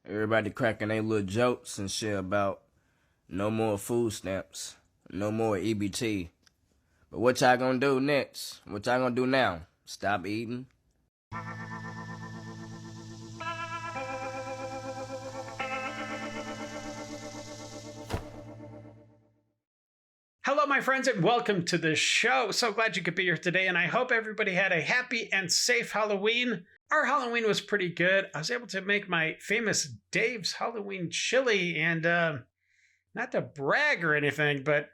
Everybody cracking their little jokes and shit about no more food stamps, no more EBT. But what y'all gonna do next? What y'all gonna do now? Stop eating? Hello, my friends, and welcome to the show. So glad you could be here today, and I hope everybody had a happy and safe Halloween. Our Halloween was pretty good. I was able to make my famous Dave's Halloween chili, and not to brag or anything, but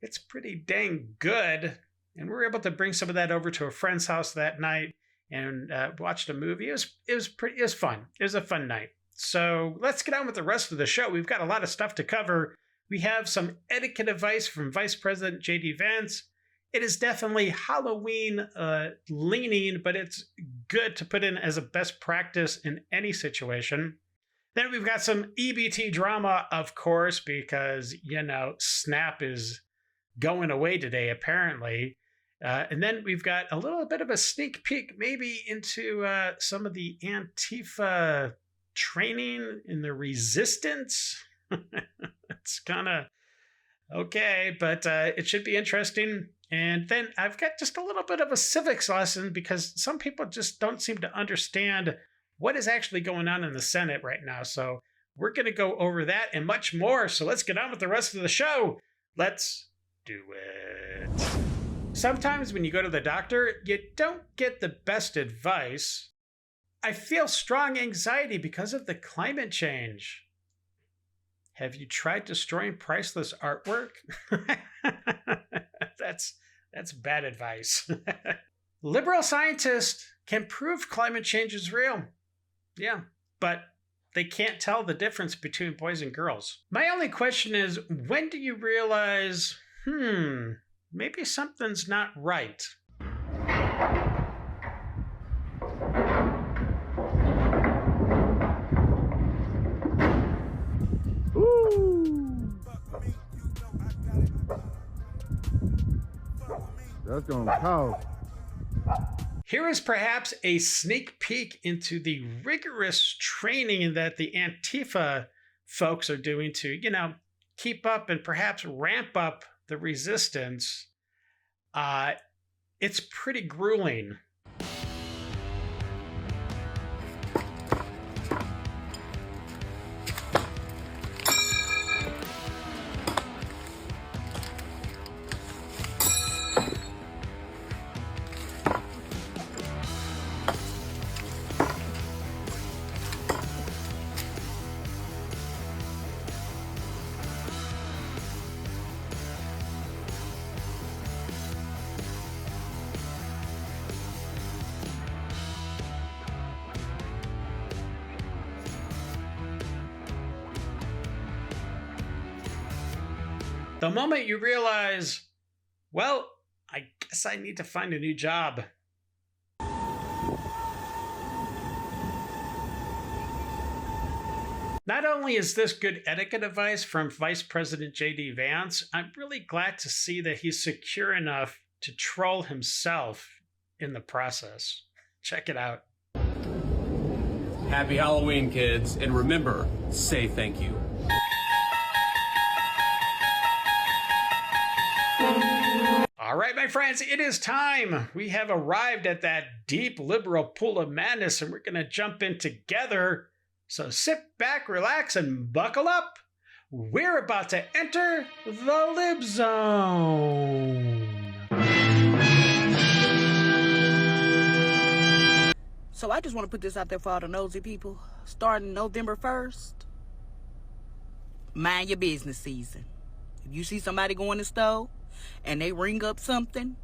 it's pretty dang good. And we were able to bring some of that over to a friend's house that night and watched a movie. It was fun. It was a fun night. So let's get on with the rest of the show. We've got a lot of stuff to cover. We have some etiquette advice from Vice President J.D. Vance. It is definitely Halloween leaning, but it's good to put in as a best practice in any situation. Then we've got some EBT drama, of course, because, SNAP is going away today, apparently. And then we've got a little bit of a sneak peek maybe into some of the Antifa training in the resistance. It's kind of okay, but it should be interesting. And then I've got just a little bit of a civics lesson because some people just don't seem to understand what is actually going on in the Senate right now. So we're going to go over that and much more. So let's get on with the rest of the show. Let's do it. Sometimes when you go to the doctor, you don't get the best advice. I feel strong anxiety because of the climate change. Have you tried destroying priceless artwork? That's bad advice. Liberal scientists can prove climate change is real. Yeah, but they can't tell the difference between boys and girls. My only question is, when do you realize, maybe something's not right? That's gonna cost. Here is perhaps a sneak peek into the rigorous training that the Antifa folks are doing to, keep up and perhaps ramp up the resistance. It's pretty grueling. The moment you realize, well, I guess I need to find a new job. Not only is this good etiquette advice from Vice President J.D. Vance, I'm really glad to see that he's secure enough to troll himself in the process. Check it out. Happy Halloween, kids, and remember, say thank you. All right, my friends, it is time. We have arrived at that deep liberal pool of madness, and we're going to jump in together. So sit back, relax, and buckle up. We're about to enter the Lib Zone. So I just want to put this out there for all the nosy people. Starting November 1st, mind your business season. If you see somebody go in the store and they ring up something,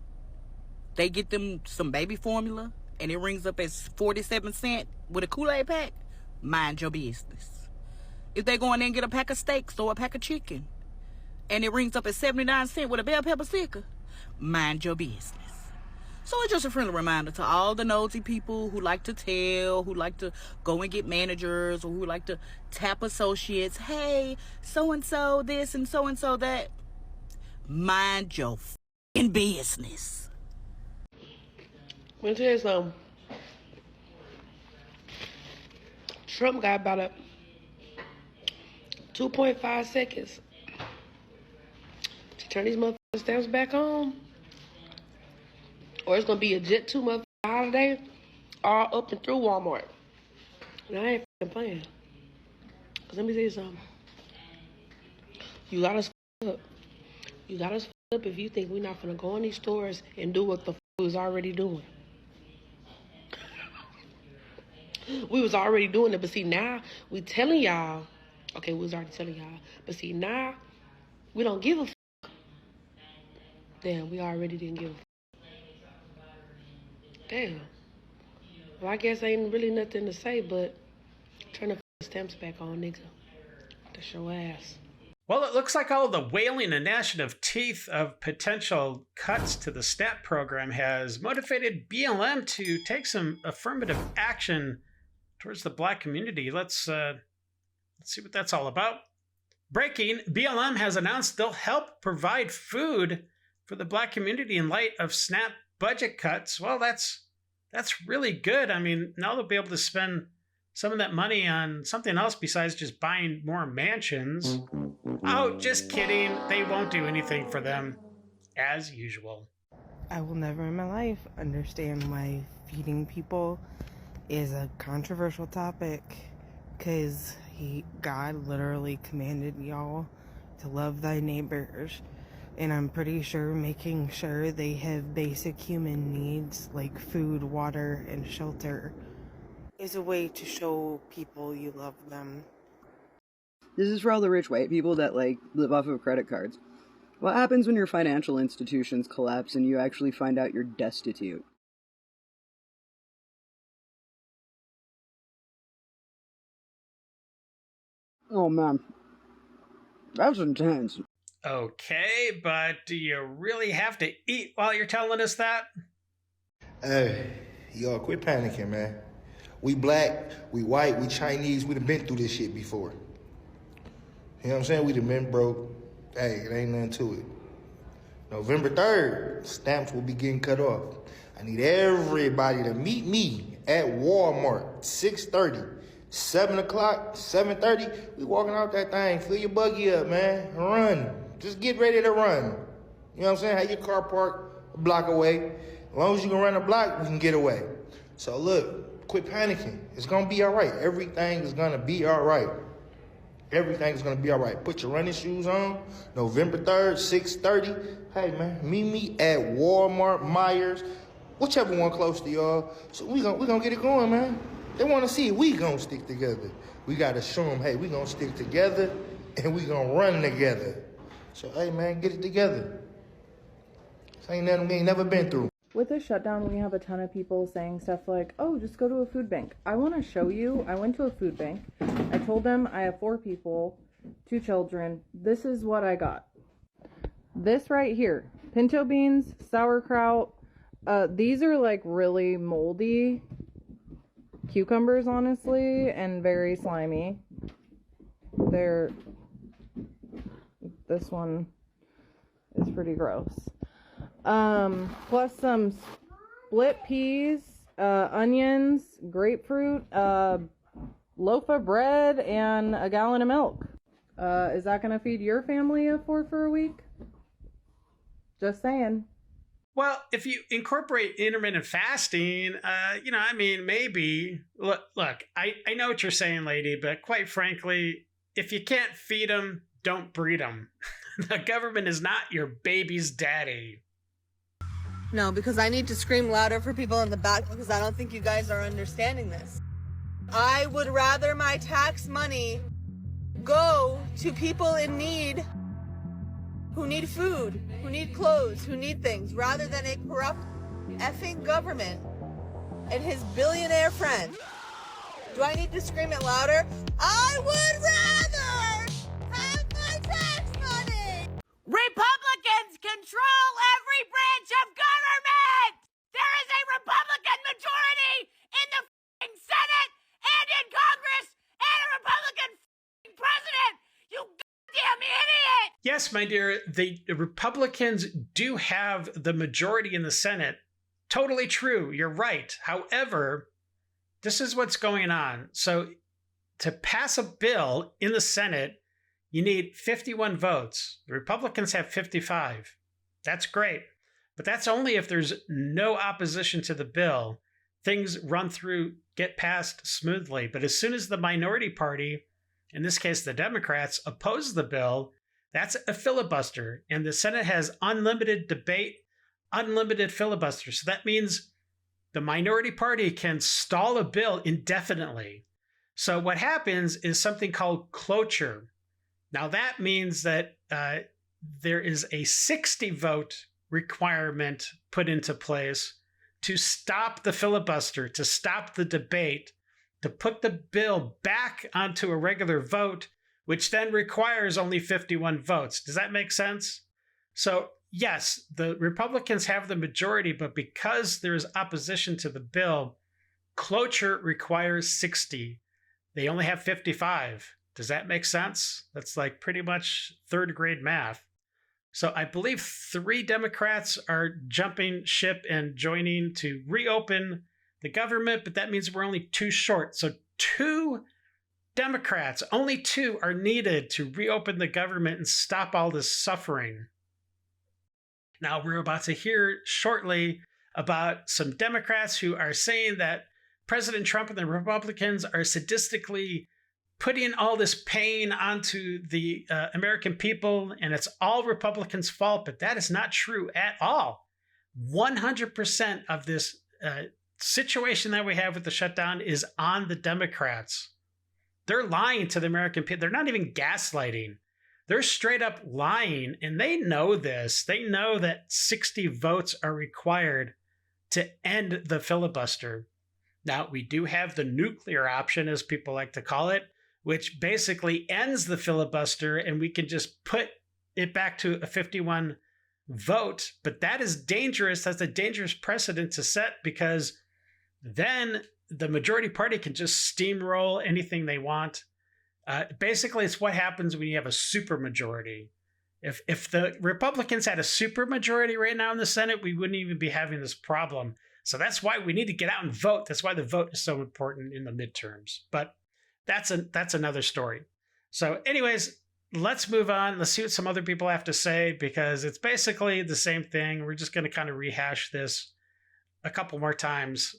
they get them some baby formula, and it rings up as 47 cents with a Kool-Aid pack, mind your business. If they go in there and get a pack of steaks or a pack of chicken, and it rings up at 79 cents with a bell pepper sticker, mind your business. So it's just a friendly reminder to all the nosy people who like to tell, who like to go and get managers, or who like to tap associates, hey, so-and-so this and so-and-so that. Mind your f***ing business. Let me tell you something. Trump got about 2.5 seconds to turn these motherfucking stamps back on. Or it's gonna be a Jet 2 motherfucking holiday all up and through Walmart. And I ain't fucking playing. Cause let me tell you something. You got us up. You got us up if you think we're not gonna go in these stores and do what the we was already doing. We was already doing it, but see now we telling y'all. Okay, we was already telling y'all, but see now we don't give a fuck. Damn, we already didn't give a fuck. Damn. Well, I guess ain't really nothing to say, but turn the stamps back on, nigga. That's your ass. Well, it looks like all the wailing and gnashing of teeth of potential cuts to the SNAP program has motivated BLM to take some affirmative action towards the Black community. Let's see what that's all about. Breaking, BLM has announced they'll help provide food for the Black community in light of SNAP budget cuts. Well, that's really good. I mean, now they'll be able to spend some of that money on something else besides just buying more mansions. Oh, just kidding. They won't do anything for them, as usual. I will never in my life understand why feeding people is a controversial topic, because God literally commanded y'all to love thy neighbors, and I'm pretty sure making sure they have basic human needs like food, water, and shelter is a way to show people you love them. This is for all the rich white people that, live off of credit cards. What happens when your financial institutions collapse and you actually find out you're destitute? Oh, man. That's intense. Okay, but do you really have to eat while you're telling us that? Hey, y'all quit panicking, man. We black, we white, we Chinese, we done been through this shit before. You know what I'm saying? We done been broke. Hey, it ain't nothing to it. November 3rd, stamps will be getting cut off. I need everybody to meet me at Walmart, 6:30. 7 o'clock, 7:30, we walking out that thing. Fill your buggy up, man. Run. Just get ready to run. You know what I'm saying? Have your car parked a block away. As long as you can run a block, we can get away. So look, quit panicking. It's gonna be all right. Everything is gonna be all right. Everything's gonna be all right. Put your running shoes on. November 3rd, 6:30. Hey man, meet me at Walmart, Myers, whichever one close to y'all. So we gonna get it going, man. They wanna see if we gonna stick together. We gotta show them, hey, we gonna stick together and we gonna run together. So hey man, get it together. This ain't nothing we ain't never been through. With the shutdown, we have a ton of people saying stuff like, oh, just go to a food bank. I want to show you. I went to a food bank. I told them I have 4 people, 2 children. This is what I got. This right here. Pinto beans, sauerkraut. These are like really moldy cucumbers, honestly, and very slimy. This one is pretty gross. Plus some split peas, onions, grapefruit, loaf of bread, and a gallon of milk. Is that gonna feed your family of 4 for a week? Just saying. Well, if you incorporate intermittent fasting, maybe. Look, I know what you're saying, lady, but quite frankly, if you can't feed them, don't breed them. The government is not your baby's daddy. No, because I need to scream louder for people in the back because I don't think you guys are understanding this. I would rather my tax money go to people in need who need food, who need clothes, who need things, rather than a corrupt effing government and his billionaire friend. Do I need to scream it louder? I would rather have my tax money! Republicans control every branch of government! There is a Republican majority in the f***ing Senate and in Congress and a Republican f***ing president! You goddamn idiot! Yes, my dear, the Republicans do have the majority in the Senate. Totally true. You're right. However, this is what's going on. So to pass a bill in the Senate, You need 51 votes. The Republicans have 55. That's great. But that's only if there's no opposition to the bill. Things run through, get passed smoothly. But as soon as the minority party, in this case the Democrats, oppose the bill, that's a filibuster. And the Senate has unlimited debate, unlimited filibuster. So that means the minority party can stall a bill indefinitely. So what happens is something called cloture. Now that means that there is a 60 vote requirement put into place to stop the filibuster, to stop the debate, to put the bill back onto a regular vote, which then requires only 51 votes. Does that make sense? So yes, the Republicans have the majority, but because there's opposition to the bill, cloture requires 60. They only have 55. Does that make sense? That's like pretty much third grade math. So I believe 3 Democrats are jumping ship and joining to reopen the government, but that means we're only 2 short. So 2 Democrats, only 2 are needed to reopen the government and stop all this suffering. Now we're about to hear shortly about some Democrats who are saying that President Trump and the Republicans are sadistically putting all this pain onto the American people, and it's all Republicans' fault, but that is not true at all. 100% of this situation that we have with the shutdown is on the Democrats. They're lying to the American people. They're not even gaslighting. They're straight up lying, and they know this. They know that 60 votes are required to end the filibuster. Now, we do have the nuclear option, as people like to call it, which basically ends the filibuster, and we can just put it back to a 51 vote. But that is dangerous. That's a dangerous precedent to set, because then the majority party can just steamroll anything they want. Basically, it's what happens when you have a supermajority. If the Republicans had a supermajority right now in the Senate, we wouldn't even be having this problem. So that's why we need to get out and vote. That's why the vote is so important in the midterms. But that's another story. So anyways, let's move on. Let's see what some other people have to say, because it's basically the same thing. We're just going to kind of rehash this a couple more times.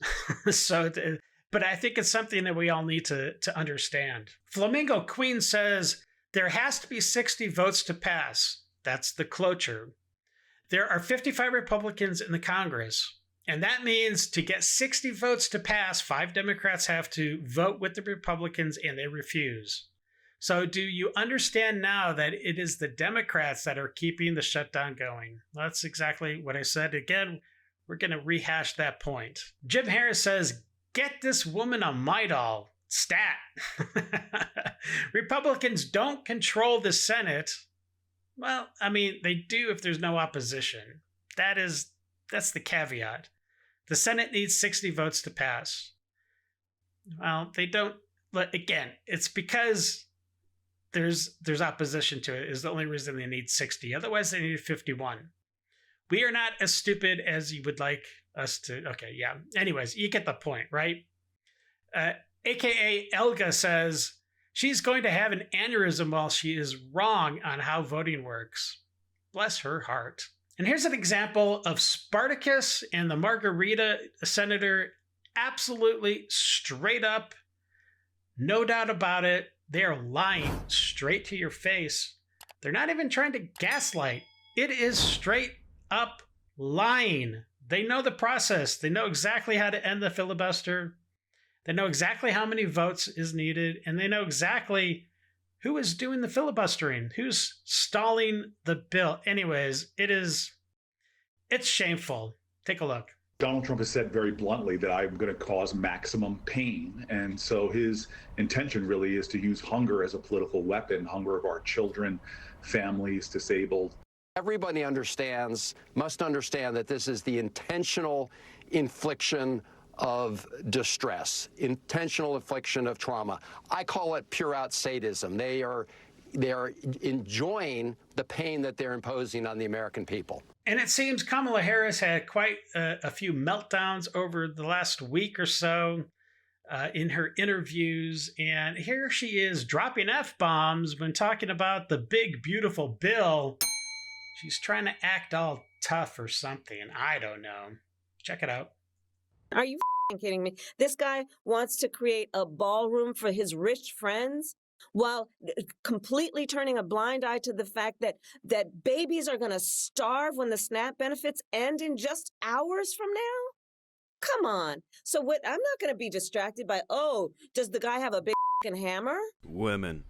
But I think it's something that we all need to understand. Flamingo Queen says there has to be 60 votes to pass. That's the cloture. There are 55 Republicans in the Congress. And that means to get 60 votes to pass, 5 Democrats have to vote with the Republicans, and they refuse. So do you understand now that it is the Democrats that are keeping the shutdown going? That's exactly what I said. Again, we're going to rehash that point. Jim Harris says, get this woman a Midol. Stat. Republicans don't control the Senate. Well, I mean, they do if there's no opposition. That's the caveat. The Senate needs 60 votes to pass. Well, they don't. Again, it's because there's opposition to it is the only reason they need 60. Otherwise, they need 51. We are not as stupid as you would like us to. Okay, yeah. Anyways, you get the point, right? AKA Elga says she's going to have an aneurysm while she is wrong on how voting works. Bless her heart. And here's an example of Spartacus and the Margarita senator, absolutely straight up, no doubt about it. They are lying straight to your face. They're not even trying to gaslight. It is straight up lying. They know the process. They know exactly how to end the filibuster. They know exactly how many votes is needed, and they know exactly who is doing the filibustering, who's stalling the bill. Anyways, it's shameful. Take a look. Donald Trump has said very bluntly that I'm going to cause maximum pain. And so his intention really is to use hunger as a political weapon, hunger of our children, families, disabled. Everybody must understand that this is the intentional infliction of distress, intentional infliction of trauma. I call it pure out sadism. They are enjoying the pain that they're imposing on the American people. And it seems Kamala Harris had quite a few meltdowns over the last week or so. in her interviews. And here she is dropping F-bombs when talking about the big, beautiful bill. She's trying to act all tough or something. I don't know. Check it out. Are you kidding me? This guy wants to create a ballroom for his rich friends while completely turning a blind eye to the fact that babies are going to starve when the SNAP benefits end in just hours from now? Come on. So what? I'm not going to be distracted by, oh, does the guy have a big hammer? Women.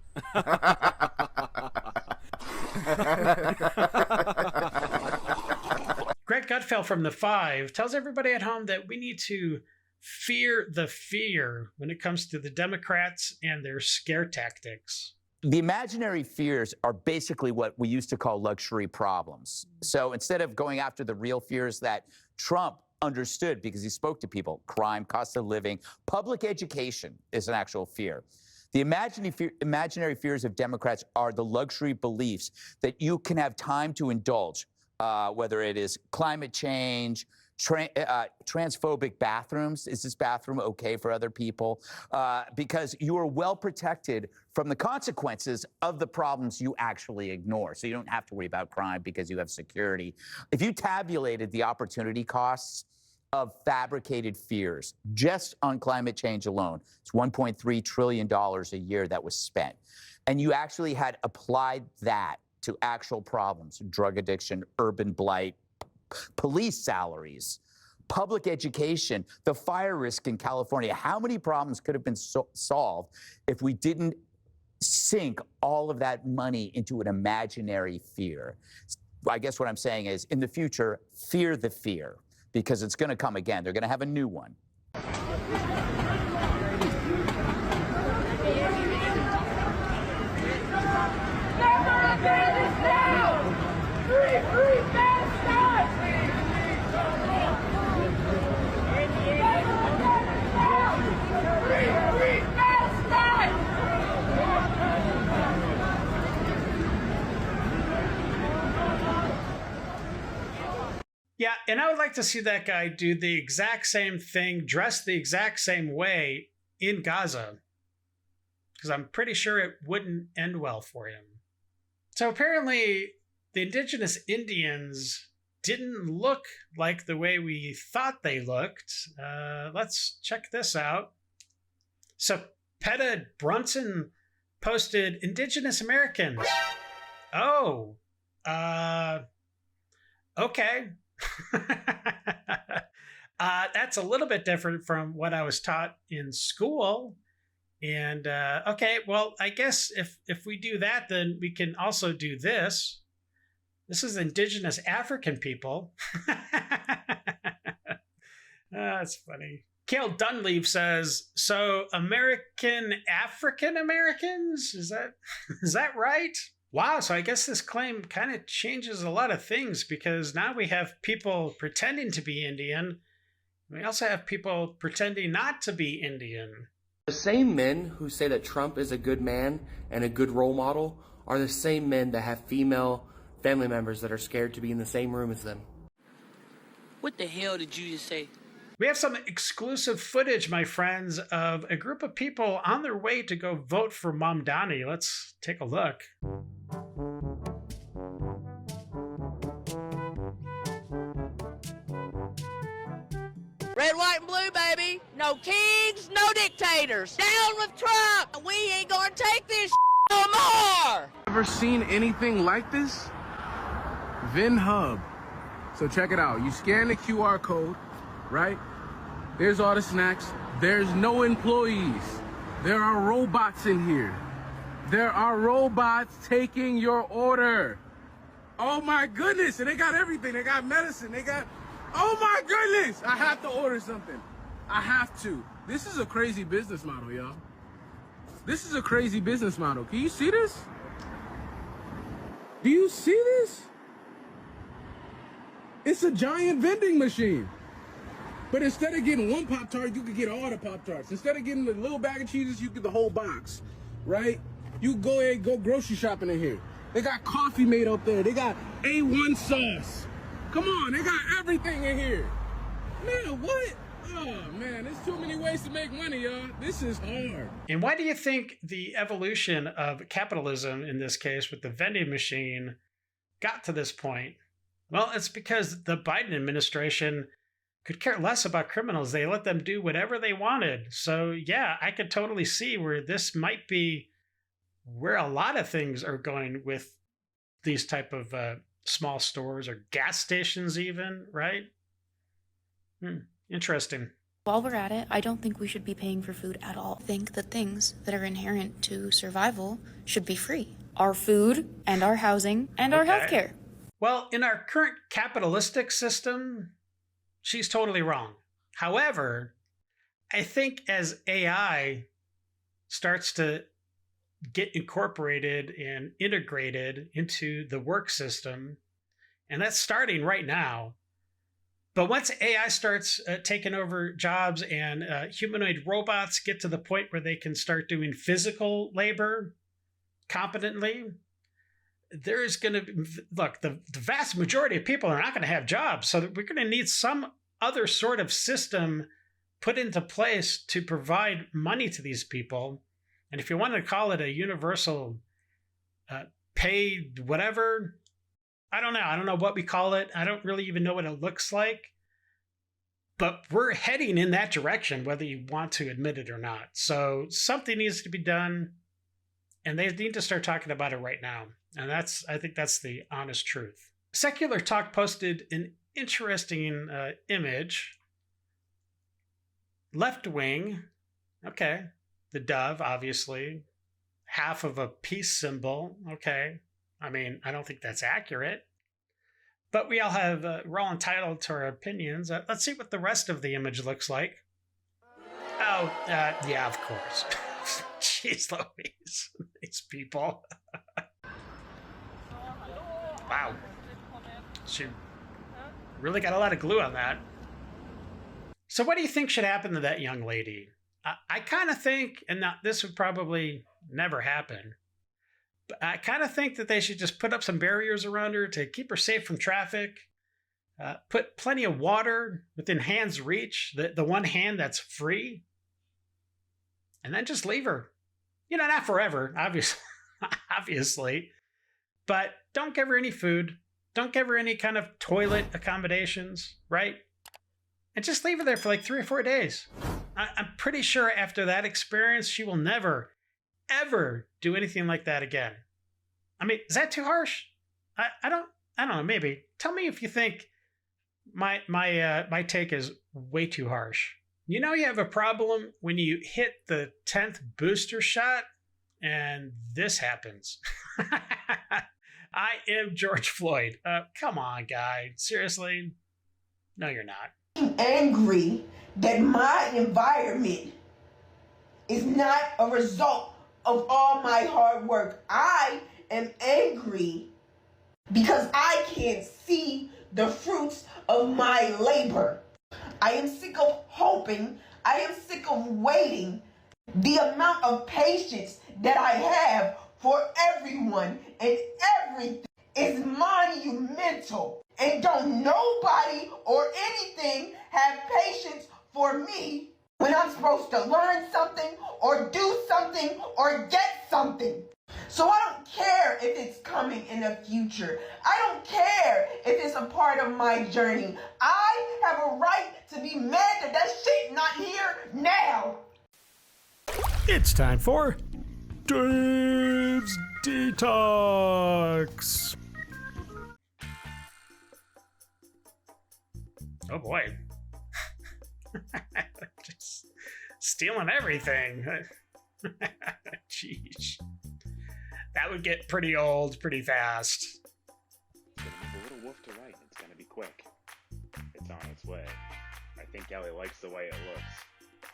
Greg Gutfeld from The Five tells everybody at home that we need to fear the fear when it comes to the Democrats and their scare tactics. The imaginary fears are basically what we used to call luxury problems. So instead of going after the real fears that Trump understood because he spoke to people, crime, cost of living, public education is an actual fear. The imaginary fears of Democrats are the luxury beliefs that you can have time to indulge, whether it is climate change, transphobic bathrooms. Is this bathroom okay for other people? Because you are well protected from the consequences of the problems you actually ignore. So you don't have to worry about crime because you have security. If you tabulated the opportunity costs of fabricated fears just on climate change alone, it's $1.3 trillion a year that was spent. And you actually had applied that to actual problems, drug addiction, urban blight, police salaries, public education, the fire risk in California. How many problems could have been solved if we didn't sink all of that money into an imaginary fear? I guess what I'm saying is, in the future, fear the fear, because it's going to come again. They're going to have a new one. Yeah, and I would like to see that guy do the exact same thing, dress the exact same way in Gaza, because I'm pretty sure it wouldn't end well for him. So apparently the indigenous Indians didn't look like the way we thought they looked. Let's check this out. So Peta Brunson posted Indigenous Americans. Oh, okay. That's a little bit different from what I was taught in school. And okay, well, I guess if we do that, then we can also do this. This is Indigenous African people. That's funny. Cale Dunleave says, so American African Americans? Is that right? Wow, so I guess this claim kind of changes a lot of things, because now we have people pretending to be Indian. We also have people pretending not to be Indian. The same men who say that Trump is a good man and a good role model are the same men that have female family members that are scared to be in the same room as them. What the hell did you just say? We have some exclusive footage, my friends, of a group of people on their way to go vote for Mamdani. Let's take a look. Red, white, and blue, baby. No kings, no dictators. Down with Trump. We ain't gonna take this no more. Ever seen anything like this? VinHub. So check it out. You scan the QR code, right? There's all the snacks. There's no employees. There are robots in here. There are robots taking your order. Oh my goodness, and they got everything. They got medicine, they got, oh my goodness, I have to order something. I have to. This is a crazy business model, y'all. This is a crazy business model. Can you see this? Do you see this? It's a giant vending machine. But instead of getting one Pop-Tart, you could get all the Pop-Tarts. Instead of getting the little bag of cheeses, you get the whole box, right? You go ahead and go grocery shopping in here. They got coffee made up there. They got A1 sauce. Come on, they got everything in here. Man, what? Oh, man, there's too many ways to make money, y'all. This is hard. And why do you think the evolution of capitalism, in this case with the vending machine, got to this point? Well, it's because the Biden administration could care less about criminals. They let them do whatever they wanted. So, yeah, I could totally see where this might be where a lot of things are going with these type of small stores or gas stations even, right? Interesting. While we're at it, I don't think we should be paying for food at all. I think the things that are inherent to survival should be free. Our food and our housing and our healthcare. Well, in our current capitalistic system, she's totally wrong. However, I think as AI starts to get incorporated and integrated into the work system, and that's starting right now, but once AI starts taking over jobs and humanoid robots get to the point where they can start doing physical labor competently, there is going to be, look, the vast majority of people are not going to have jobs. So we're going to need some other sort of system put into place to provide money to these people. And if you want to call it a universal pay whatever, I don't know. I don't know what we call it. I don't really even know what it looks like. But we're heading in that direction, whether you want to admit it or not. So something needs to be done. And they need to start talking about it right now. And I think that's the honest truth. Secular Talk posted an interesting image. Left wing, okay, the dove, obviously. Half of a peace symbol, okay. I mean, I don't think that's accurate. But we're all entitled to our opinions. Let's see what the rest of the image looks like. Oh, yeah, of course. Jeez Louise, these people. Wow. She really got a lot of glue on that. So what do you think should happen to that young lady? I kind of think, and now this would probably never happen, but I kind of think that they should just put up some barriers around her to keep her safe from traffic, put plenty of water within hand's reach, the one hand that's free, and then just leave her. You know, not forever, obviously, but don't give her any food. Don't give her any kind of toilet accommodations, right? And just leave her there for like 3 or 4 days. I'm pretty sure after that experience, she will never, ever do anything like that again. I mean, is that too harsh? I don't know, maybe. Tell me if you think my take is way too harsh. You know you have a problem when you hit the 10th booster shot and this happens. I am George Floyd. Come on, guy. Seriously? No, you're not. I'm angry that my environment is not a result of all my hard work. I am angry because I can't see the fruits of my labor. I am sick of hoping. I am sick of waiting. The amount of patience that I have for everyone and everything is monumental. And don't nobody or anything have patience for me when I'm supposed to learn something or do something or get something. So I don't care if it's coming in the future. I don't care if it's a part of my journey. I have a right to be mad that that shit not here now. It's time for Dave's Detox. Oh boy. Just stealing everything. Jeez. That would get pretty old pretty fast. It's gonna move a little wolf to right. It's gonna be quick. It's on its way. I think Ellie likes the way it looks.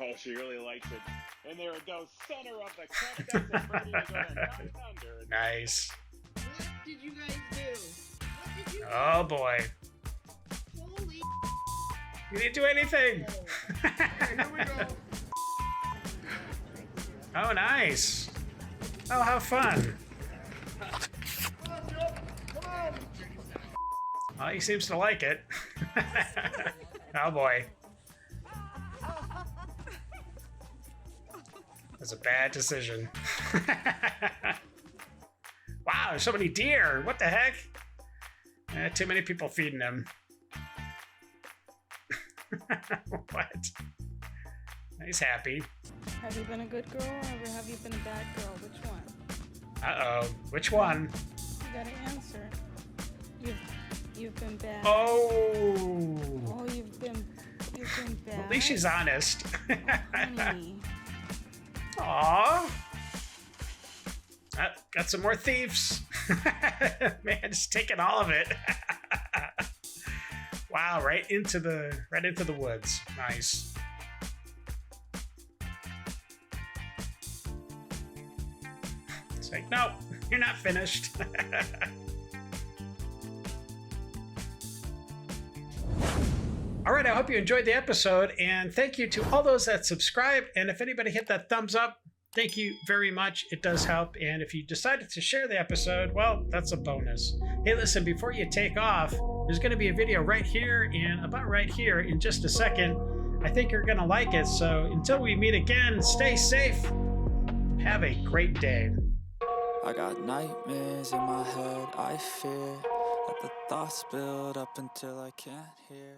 Oh, she really likes it. And there it goes, center of the cut. That's a pretty good under. Nice. What did you guys do? What did you do? Oh boy. Holy You didn't do anything. Here we go. Oh, nice. Oh, how fun. Well, he seems to like it. Oh boy. That's a bad decision. Wow, there's so many deer. What the heck? Too many people feeding them. What? He's happy. Have you been a good girl or have you been a bad girl? Which one? Uh-oh. Which one? You gotta answer. You've been bad. Oh. Oh, you've been bad. At least she's honest. Honey. Aw. Got some more thieves. Man, just taking all of it. Wow, right into the woods. Nice. It's like, no, you're not finished. All right, I hope you enjoyed the episode, and thank you to all those that subscribe. And if anybody hit that thumbs up, thank you very much. It does help. And if you decided to share the episode, well, that's a bonus. Hey, listen, before you take off, there's going to be a video right here and about right here in just a second. I think you're going to like it. So until we meet again, stay safe. Have a great day. I got nightmares in my head, I fear that the thoughts build up until I can't hear.